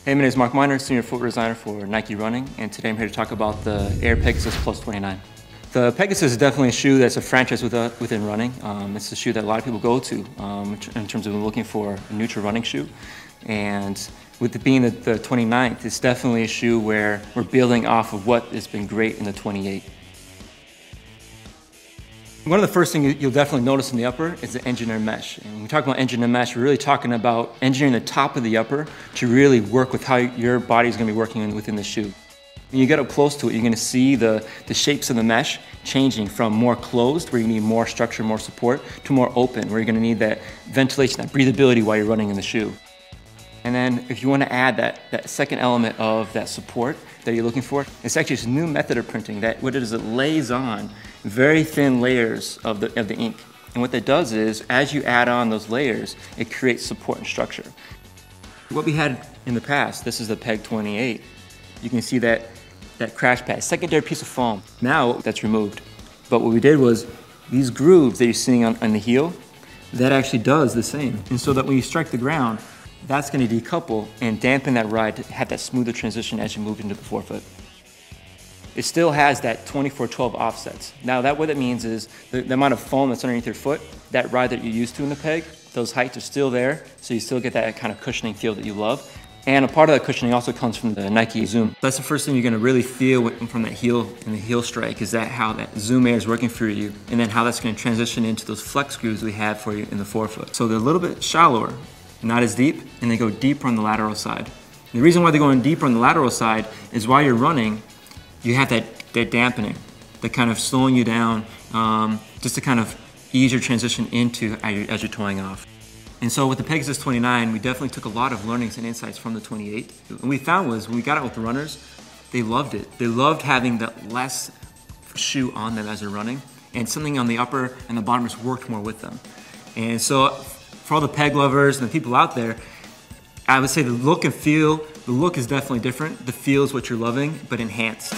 Hey, my name is Mark Miner, Senior Footwear Designer for Nike Running, and today I'm here to talk about the Air Pegasus Plus 29. The Pegasus is definitely a shoe that's a franchise within running. It's a shoe that a lot of people go to in terms of looking for a neutral running shoe. And with it being the 29th, it's definitely a shoe where we're building off of what has been great in the 28. One of the first things you'll definitely notice in the upper is the engineered mesh. And when we talk about engineered mesh, we're really talking about engineering the top of the upper to really work with how your body is going to be working within the shoe. When you get up close to it, you're going to see the shapes of the mesh changing from more closed, where you need more structure, more support, to more open, where you're going to need that ventilation, that breathability while you're running in the shoe. And then if you want to add that second element of that support that you're looking for, it's actually this new method of printing that what it is, it lays on very thin layers of the ink. And what that does is, as you add on those layers, it creates support and structure. What we had in the past, this is the Peg 28, you can see that crash pad, secondary piece of foam. Now that's removed. But what we did was, these grooves that you're seeing on the heel, that actually does the same. And so that when you strike the ground, that's going to decouple and dampen that ride to have that smoother transition as you move into the forefoot. It still has that 24/12 offsets. Now what that means is the amount of foam that's underneath your foot, that ride that you're used to in the Peg, those heights are still there, so you still get that kind of cushioning feel that you love. And a part of that cushioning also comes from the Nike Zoom. That's the first thing you're going to really feel from that heel and the heel strike, is that how that Zoom Air is working for you, and then how that's going to transition into those flex grooves we have for you in the forefoot. So they're a little bit shallower, not as deep, and they go deeper on the lateral side. The reason why they're going deeper on the lateral side is while you're running, you have that dampening, that kind of slowing you down, just to kind of ease your transition into as you're toeing off. And so with the Pegasus 29, we definitely took a lot of learnings and insights from the 28. What we found was, when we got out with the runners, they loved it. They loved having that less shoe on them as they're running, and something on the upper and the bottom just worked more with them. And so for all the Peg lovers and the people out there, I would say the look and feel, the look is definitely different. The feel is what you're loving, but enhanced.